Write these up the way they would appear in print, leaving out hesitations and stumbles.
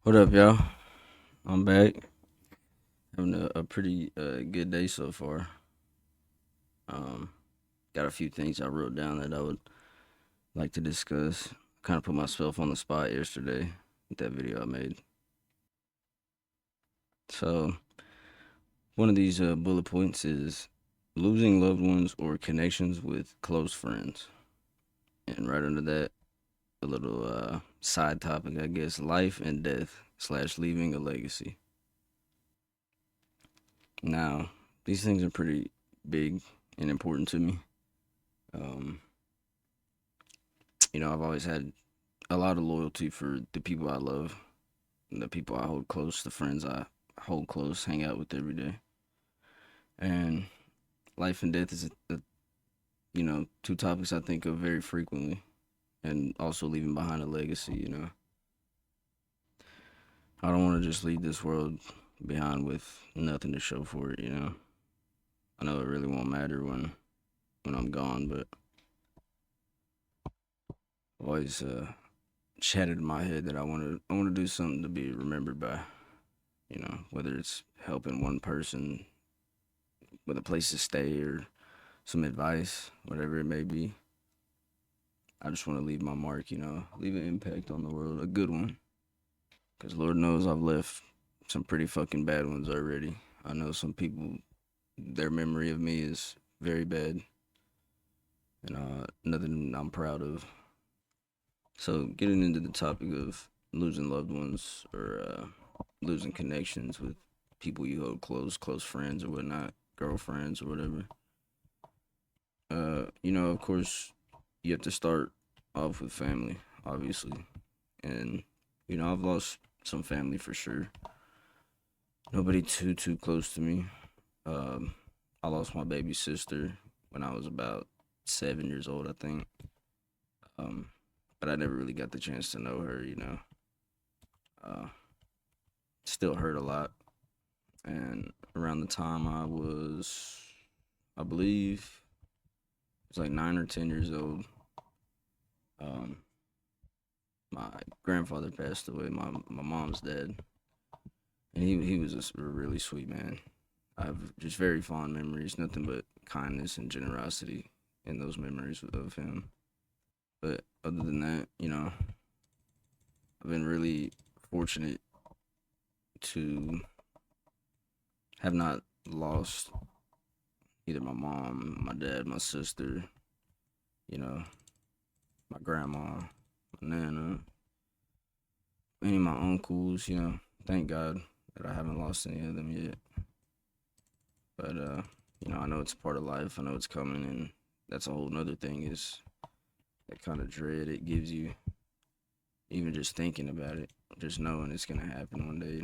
What up, y'all? I'm back. Having a pretty good day so far. Um, got a few things I wrote down that I would like to discuss. Kind of put myself on the spot yesterday with that video I made. So, one of these bullet points is losing loved ones or connections with close friends. And right under that, a little side topic, I guess, life and death slash leaving a legacy. Now, these things are pretty big and important to me. Um, I've always had a lot of loyalty for the people I love, and the people I hold close, the friends I hold close, hang out with every day. And life and death is, two topics I think of very frequently, and also leaving behind a legacy. I don't want to just leave this world behind with nothing to show for it. I know it really won't matter when I'm gone, but I've always chatted in my head that I want to do something to be remembered by. Whether it's helping one person with a place to stay or some advice, whatever it may be. I just want to leave my mark, leave an impact on the world, a good one. Because Lord knows I've left some pretty fucking bad ones already. I know some people, their memory of me is very bad and nothing I'm proud of. So, getting into the topic of losing loved ones or losing connections with people you hold close friends or whatnot, girlfriends or whatever. Of course, you have to start off with family, obviously. And, I've lost some family for sure. Nobody too close to me. Um, I lost my baby sister when I was about 7 years old, I think. Um, but I never really got the chance to know her. Uh, Still hurt a lot. And around the time I believe, it was like 9 or 10 years old. Um, my grandfather passed away, my mom's dad, and he was just a really sweet man. I have just very fond memories, nothing but kindness and generosity in those memories of him. But other than that, I've been really fortunate to have not lost either my mom, my dad, my sister, you know, my grandma, my nana, any of my uncles. Thank God that I haven't lost any of them yet. But I know it's a part of life. I know it's coming, and that's a whole nother thing. Is that kind of dread it gives you, even just thinking about it, just knowing it's gonna happen one day.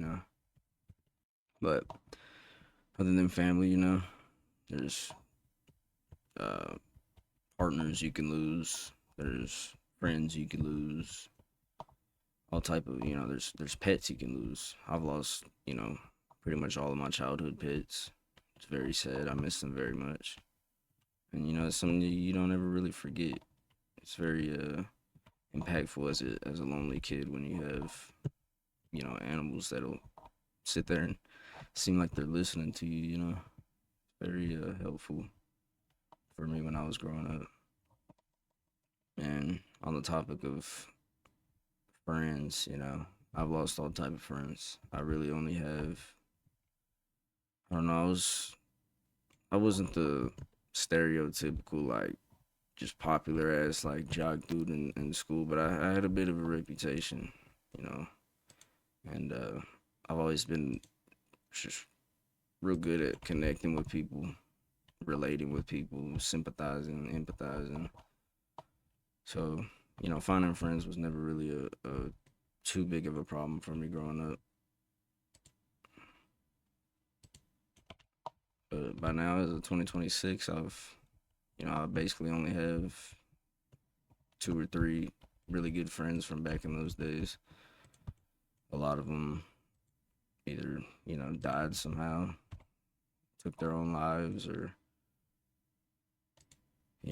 But other than family, there's uh, partners you can lose. There's friends you can lose. All type of there's pets you can lose. I've lost pretty much all of my childhood pets. It's very sad. I miss them very much, and it's something you don't ever really forget. It's very impactful as a lonely kid when you have animals that'll sit there and seem like they're listening to you. Very helpful for me when I was growing up. And on the topic of friends, I've lost all type of friends. I really only have. I don't know. I wasn't the stereotypical like just popular ass like jock dude in school, but I had a bit of a reputation, you know, and I've always been just real good at connecting with people, relating with people, sympathizing, empathizing. So, finding friends was never really a too big of a problem for me growing up. But by now, as of 2026, I basically only have two or three really good friends from back in those days. A lot of them either, died somehow, took their own lives, or,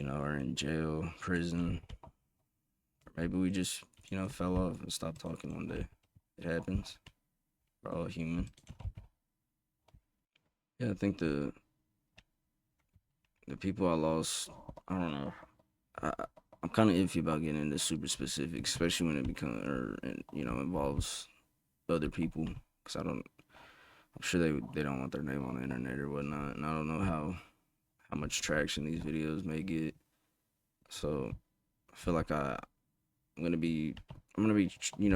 are in jail, prison, or maybe we just, fell off and stopped talking one day. It happens. We're all human. Yeah, I think the people I lost, I don't know. I I'm kind of iffy about getting into super specifics, especially when it becomes or involves other people, because I don't. I'm sure they don't want their name on the internet or whatnot, and I don't know how much traction these videos may get. So I feel like I'm gonna be I'm gonna be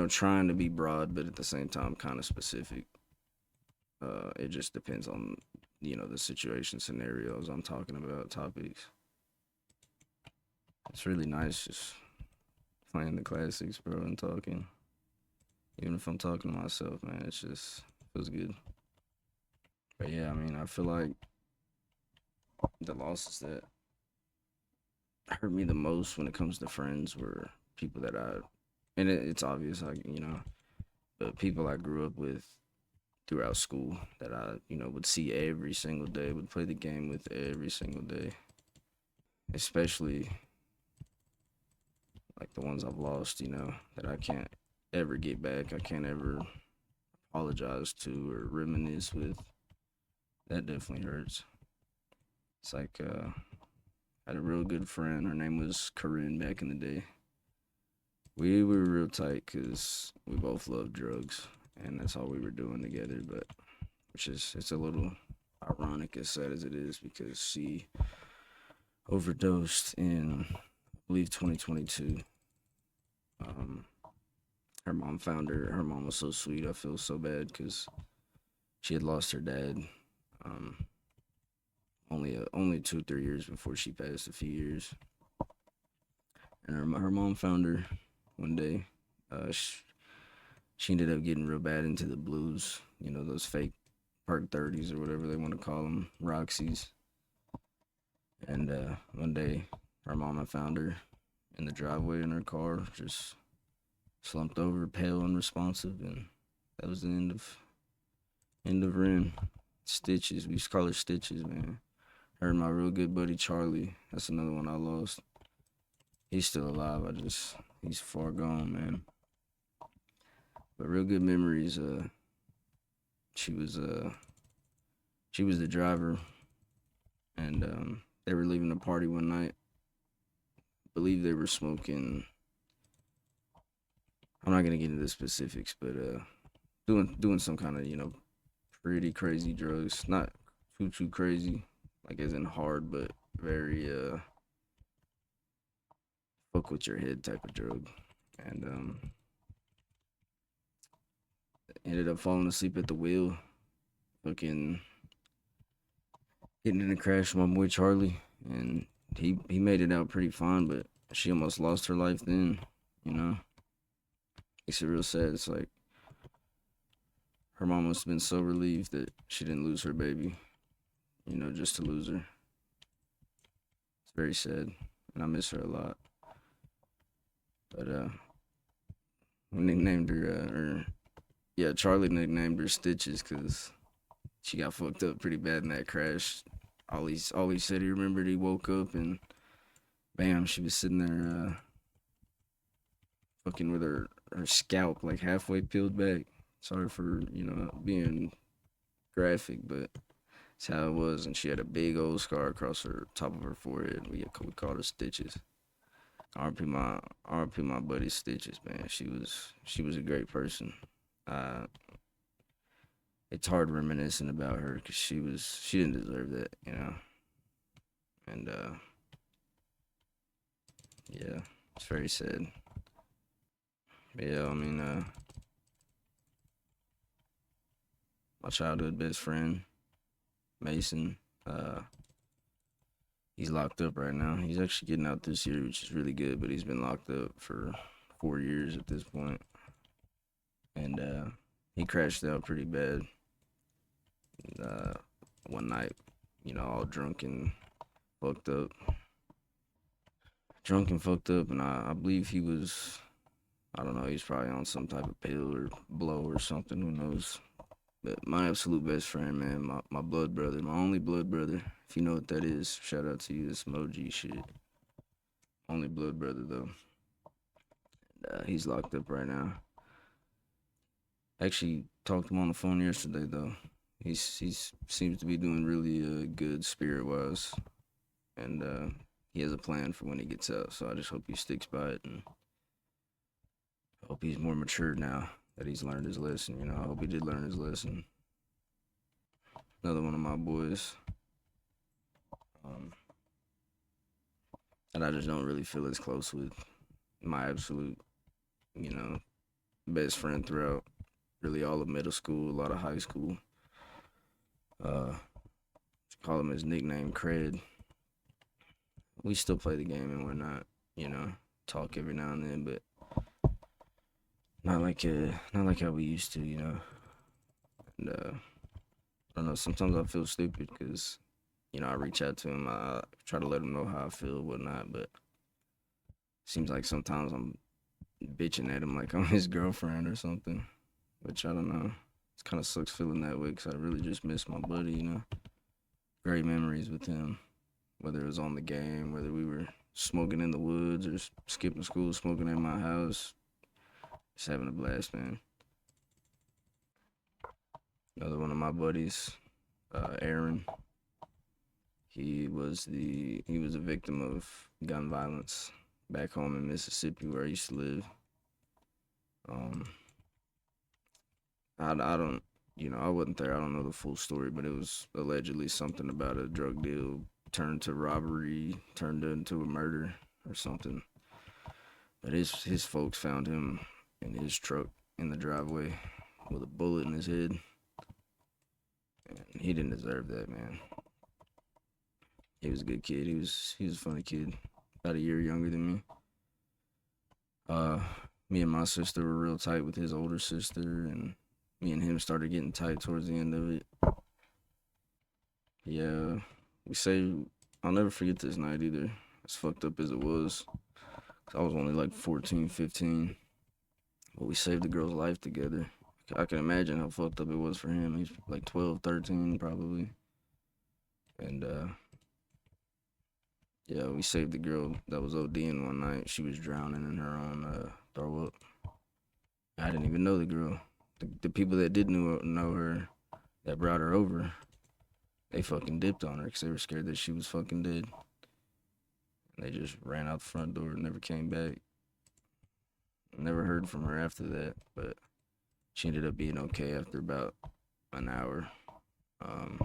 trying to be broad, but at the same time kind of specific. It just depends on the situation, scenarios I'm talking about, topics. It's really nice just playing the classics, bro, and talking. Even if I'm talking to myself, man, it's just feels good. But yeah, I mean, I feel like the losses that hurt me the most when it comes to friends were people that and it's obvious, but people I grew up with throughout school that I, would see every single day, would play the game with every single day. Especially like the ones I've lost, that I can't ever get back. I can't ever apologize to or reminisce with. That definitely hurts. It's like I had a real good friend. Her name was Corinne back in the day. We were real tight because we both loved drugs, and that's all we were doing together. But it's a little ironic, as sad as it is, because she overdosed in, I believe, 2022. Um, her mom found her. Her mom was so sweet. I feel so bad because she had lost her dad. Um, only 2 3 years before she passed. A few years, and her mom found her one day. She ended up getting real bad into the blues. Those fake Perk 30s or whatever they want to call them, Roxy's. And one day, her mama found her in the driveway in her car, just slumped over, pale, unresponsive, and that was the end of Ren. Stitches, we used to call her Stitches, man. Her and my real good buddy Charlie. That's another one I lost. He's still alive. He's far gone, man. But real good memories. She was uh, she was the driver, and they were leaving the party one night. I believe they were smoking. I'm not gonna get into the specifics, but doing some kind of pretty crazy drugs. Not too crazy, like as in hard, but very fuck with your head type of drug. And ended up falling asleep at the wheel, fucking getting in a crash with my boy Charlie, and he made it out pretty fine, but she almost lost her life then. You know, makes it real sad. It's like her mom must have been so relieved that she didn't lose her baby. Just to lose her. It's very sad, and I miss her a lot. But we nicknamed her, or yeah, Charlie nicknamed her Stitches because she got fucked up pretty bad in that crash. All he said he remembered he woke up and bam, she was sitting there fucking with her scalp like halfway peeled back. Sorry for being graphic, but it's how it was. And she had a big old scar across her top of her forehead. We called her Stitches. RP my buddy Stitches, man. She was a great person. Uh, it's hard reminiscing about her because she didn't deserve that. And yeah, it's very sad. But yeah, I mean, my childhood best friend Mason, uh, he's locked up right now. He's actually getting out this year, which is really good. But he's been locked up for 4 years at this point, and he crashed out pretty bad uh, one night. All fucked up, drunk and fucked up, and I believe he was. I don't know. He's probably on some type of pill or blow or something. Who knows? But my absolute best friend, man, my blood brother, my only blood brother. If you know what that is, shout out to you. This some OG shit. Only blood brother though. He's locked up right now. Actually, talked to him on the phone yesterday though. He's seems to be doing really good spirit wise, and he has a plan for when he gets out. So I just hope he sticks by it, and I hope he's more mature now that he's learned his lesson. You know, I hope he did learn his lesson. Another one of my boys, um, that I just don't really feel as close with. My absolute, you know, best friend throughout really all of middle school, a lot of high school. Uh, call him his nickname, Cred. We still play the game and whatnot, you know, talk every now and then, but not like how we used to, you know. And I don't know. Sometimes I feel stupid because you know I reach out to him, I try to let him know how I feel, whatnot, but it seems like sometimes I'm bitching at him like I'm his girlfriend or something, which I don't know. It kind of sucks feeling that way because I really just miss my buddy, you know. Great memories with him, whether it was on the game, whether we were smoking in the woods or skipping school, smoking in my house, just having a blast, man. Another one of my buddies, Aaron. He was a victim of gun violence back home in Mississippi where I used to live. Um, I don't, you know, I wasn't there. I don't know the full story, but it was allegedly something about a drug deal turned to robbery, turned into a murder or something. But his folks found him in his truck in the driveway with a bullet in his head, and he didn't deserve that, man. He was a good kid. He was a funny kid, about a year younger than me. Uh, Me and my sister were real tight with his older sister, and me and him started getting tight towards the end of it. Yeah, we say I'll never forget this night either. As fucked up as it was, 'cause I was only like 14, 15, but we saved the girl's life together. I can imagine how fucked up it was for him. He's like 12, 13 probably. And yeah, we saved the girl that was ODing one night. She was drowning in her own throw up. I didn't even know the girl. The people that did know her, that brought her over, they fucking dipped on her because they were scared that she was fucking dead. And they just ran out the front door and never came back. Never heard from her after that, but she ended up being okay after about an hour. Um,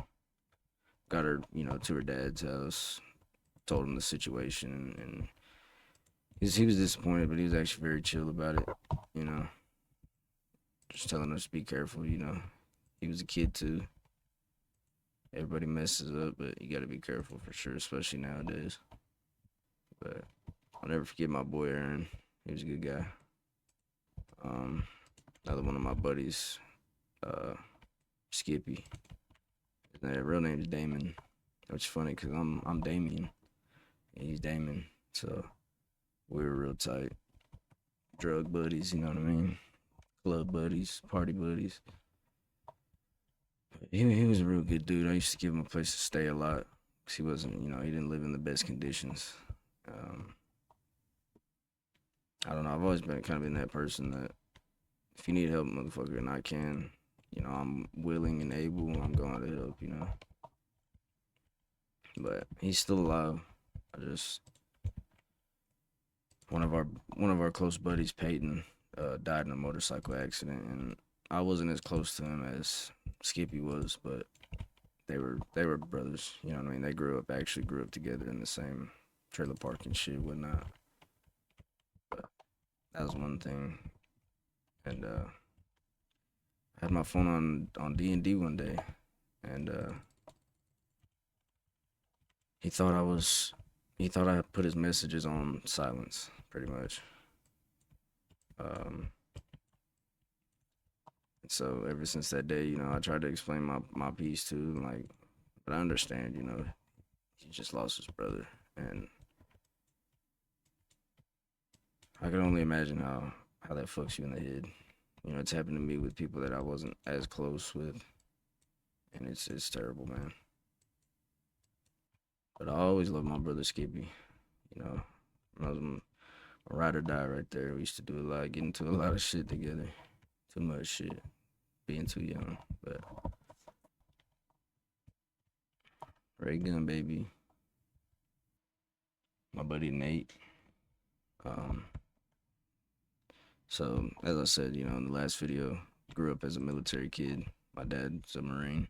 Got her, you know, to her dad's house, told him the situation, and he was disappointed, but he was actually very chill about it, you know, just telling us to be careful, you know. He was a kid too. Everybody messes up, but you gotta be careful for sure, especially nowadays. But I'll never forget my boy Aaron. He was a good guy. Um, Another one of my buddies, uh, Skippy. His real name is Damon, which is funny because I'm Damien and he's Damon, so we were real tight. Drug buddies, you know what I mean? Club buddies, party buddies. He was a real good dude. I used to give him a place to stay a lot because he wasn't, you know, he didn't live in the best conditions. Um, I don't know. I've always been kind of been that person that if you need help, motherfucker, and I can, you know, I'm willing and able. I'm going to help, you know. But he's still alive. I just one of our one of our close buddies, Peyton, died in a motorcycle accident, and I wasn't as close to him as Skippy was, but they were brothers. You know what I mean? They grew up together in the same trailer park and shit, whatnot. But that was one thing. And I had my phone on D&D one day, and he thought I was he thought I put his messages on silence, pretty much. Um, so ever since that day, you know, I tried to explain my piece to him, like, but I understand, you know, he just lost his brother, and I can only imagine how that fucks you in the head. You know, it's happened to me with people that I wasn't as close with, and it's terrible, man. But I always loved my brother Skippy. You know, I was my ride or die right there. We used to do a lot, get into a lot of shit together. Too much shit. being too young. But Ray Gun, baby. My buddy Nate. Um, so as I said, in the last video, grew up as a military kid. My dad's a Marine.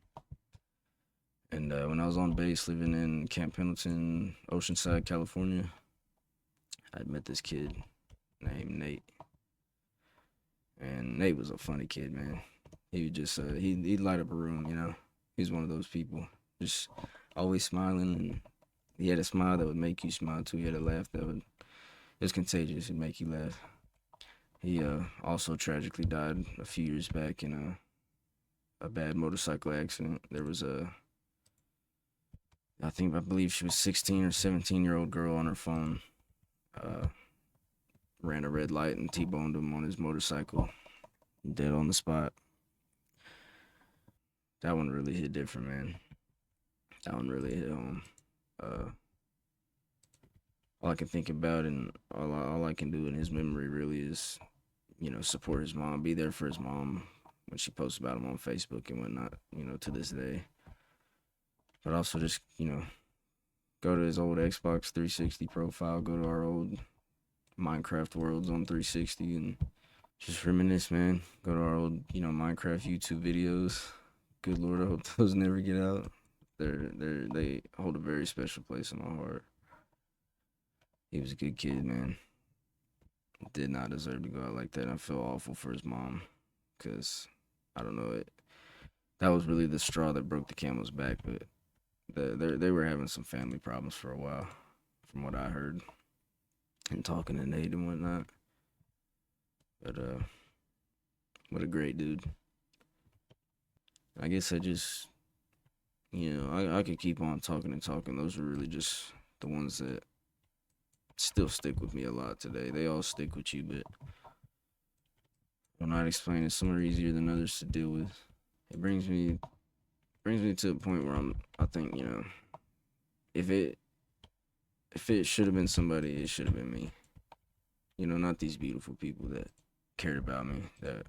And when I was on base living in Camp Pendleton, Oceanside, California, I met this kid named Nate. And Nate was a funny kid, man. He would just, he'd light up a room. He's one of those people. Just always smiling. And he had a smile that would make you smile too. He had a laugh that it was contagious. It'd make you laugh. He also tragically died a few years back in a bad motorcycle accident. There was I believe she was 16 or 17-year-old girl on her phone. Ran a red light and T-boned him on his motorcycle. Dead on the spot. That one really hit different, man. That one really hit home. All I can think about and all I can do in his memory really is, support his mom, be there for his mom when she posts about him on Facebook and whatnot, to this day. But also just, go to his old Xbox 360 profile, go to our old Minecraft worlds on 360 and just reminisce, man. Go to our old, Minecraft YouTube videos. Good Lord, I hope those never get out. They hold a very special place in my heart. He was a good kid, man. Did not deserve to go out like that. I feel awful for his mom, cause I don't know it. That was really the straw that broke the camel's back. But they were having some family problems for a while, from what I heard, and talking to Nate and whatnot. But what a great dude. I guess I just, I could keep on talking and talking. Those are really just the ones that still stick with me a lot today. They all stick with you, but I'm not explaining. Some are easier than others to deal with. It brings me to a point where I think, if it should have been somebody, it should have been me. Not these beautiful people that cared about me, that,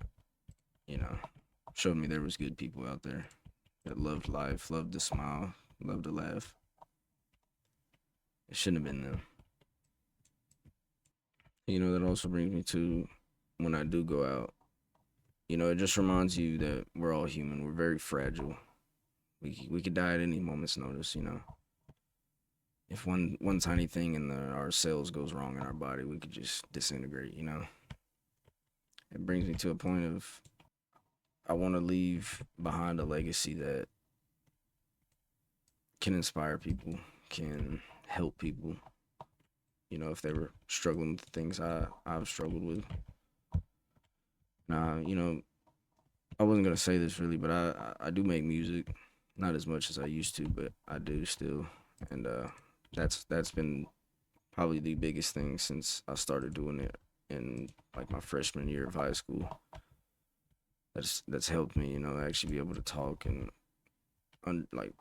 showed me there was good people out there that loved life, loved to smile, loved to laugh. It shouldn't have been them. That also brings me to when I do go out. It just reminds you that we're all human. We're very fragile. We could die at any moment's notice. If one tiny thing in our cells goes wrong in our body, we could just disintegrate. It brings me to a point of I want to leave behind a legacy that can inspire people, can help people. If they were struggling with the things I've struggled with. Now, I wasn't gonna say this really, but I do make music, not as much as I used to, but I do still, and that's been probably the biggest thing since I started doing it in like my freshman year of high school. That's helped me, actually be able to talk and like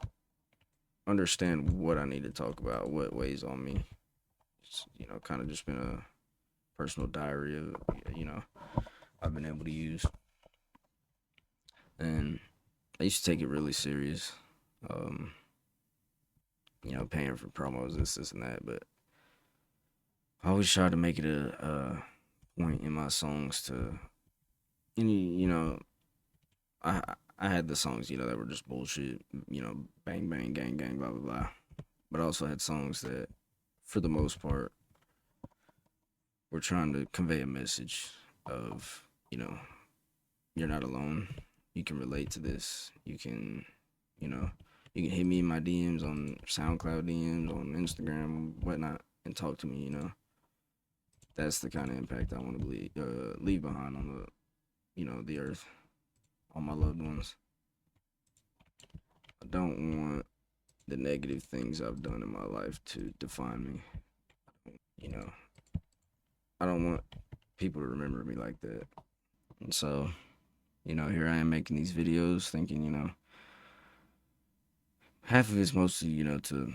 understand what I need to talk about, what weighs on me. It's, kind of just been a personal diary of, I've been able to use. And I used to take it really serious. Um, paying for promos, this and that, but I always try to make it a point in my songs to I I had the songs, that were just bullshit, bang bang gang gang blah blah blah. But I also had songs that for the most part were trying to convey a message of, you're not alone. You can relate to this. You can, you can hit me in my DMs on SoundCloud DMs, on Instagram, whatnot, and talk to me, That's the kind of impact I want to leave behind on the earth, on my loved ones. I don't want the negative things I've done in my life to define me. I don't want people to remember me like that. And so, here I am making these videos thinking, half of it's mostly, to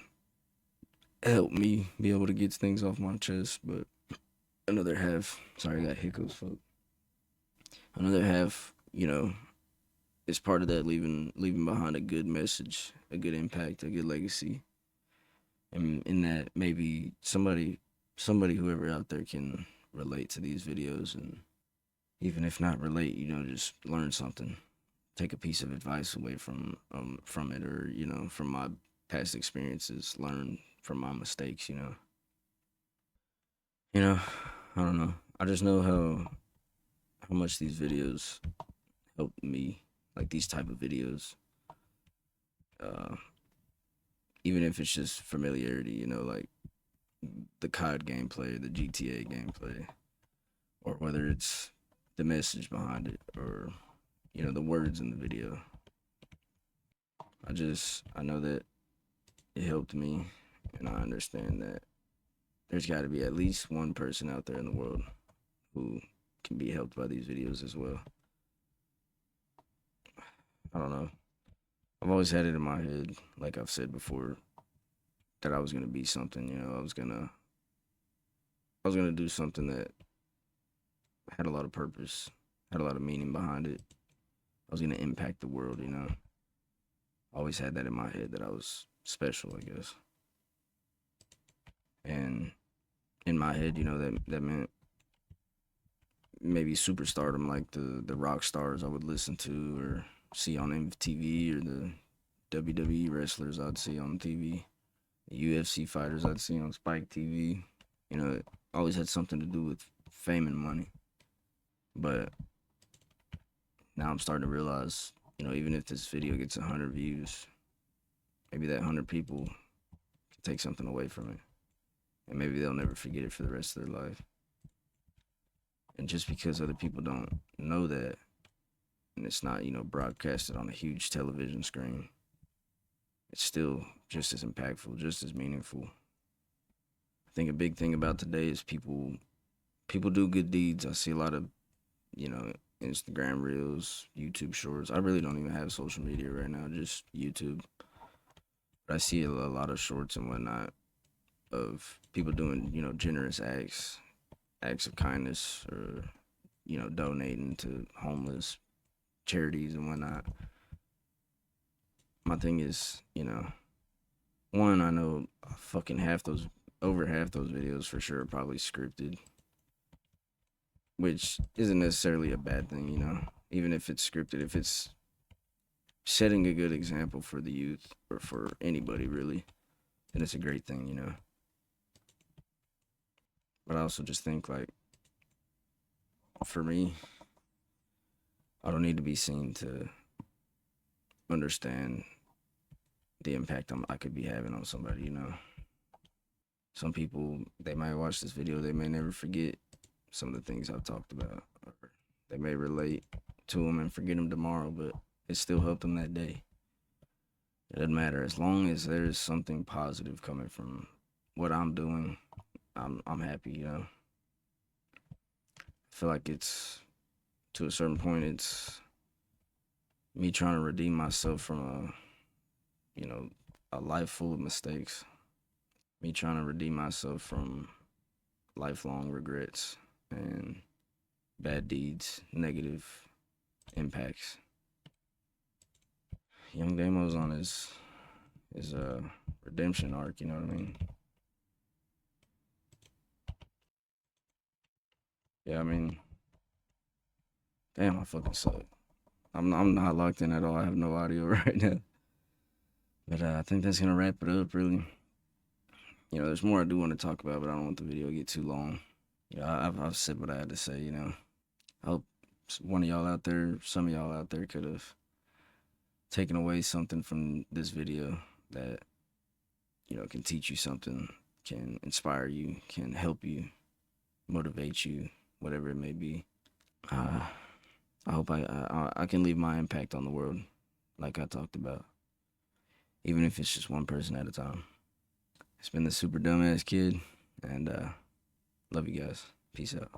help me be able to get things off my chest, but another half, sorry, I got hiccups, fuck. Another half, it's part of that leaving behind a good message, a good impact, a good legacy, and in that maybe somebody whoever out there can relate to these videos, and even if not relate, just learn something, take a piece of advice away from it, or from my past experiences, learn from my mistakes. You know, I don't know. I just know how much these videos helped me, like these type of videos. Uh, Even if it's just familiarity, like the COD gameplay, the GTA gameplay, or whether it's the message behind it, or the words in the video. I know that it helped me, and I understand that there's got to be at least one person out there in the world who can be helped by these videos as well. I don't know. I've always had it in my head, like I've said before, that I was gonna be something. I was gonna do something that had a lot of purpose, had a lot of meaning behind it. I was gonna impact the world. I always had that in my head, that I was special, I guess. And in my head, that meant maybe superstardom, like the rock stars I would listen to or see on MTV, or the WWE wrestlers I'd see on TV, the UFC fighters I'd see on Spike TV. It always had something to do with fame and money. But now I'm starting to realize, even if this video gets 100 views, maybe that 100 people can take something away from it. And maybe they'll never forget it for the rest of their life. And just because other people don't know that, and it's not, broadcasted on a huge television screen, it's still just as impactful, just as meaningful. I think a big thing about today is people do good deeds. I see a lot of, Instagram reels, YouTube shorts. I really don't even have social media right now, just YouTube. But I see a lot of shorts and whatnot of people doing, generous acts of kindness, or, donating to homeless charities and whatnot. My thing is, one, I know fucking over half those videos for sure are probably scripted, which isn't necessarily a bad thing, even if it's scripted, if it's setting a good example for the youth, or for anybody really, then it's a great thing. But I also just think, like, for me, I don't need to be seen to understand the impact I could be having on somebody. Some people, they might watch this video, they may never forget some of the things I've talked about, or they may relate to them and forget them tomorrow, but it still helped them that day. It doesn't matter, as long as there's something positive coming from what I'm doing. I'm happy. I feel like it's, to a certain point, it's me trying to redeem myself from a life full of mistakes. Me trying to redeem myself from lifelong regrets and bad deeds, negative impacts. Young Damo's on his redemption arc, you know what I mean? Yeah, I mean, damn, I fucking suck. I'm not locked in at all. I have no audio right now. But I think that's gonna wrap it up. Really, there's more I do want to talk about, but I don't want the video to get too long. I've said what I had to say. I hope one of y'all out there, some of y'all out there, could have taken away something from this video that can teach you something, can inspire you, can help you, motivate you, whatever it may be. Uh, I hope I can leave my impact on the world, like I talked about, even if it's just one person at a time. It's been the Super Dumbass Kid, and love you guys. Peace out.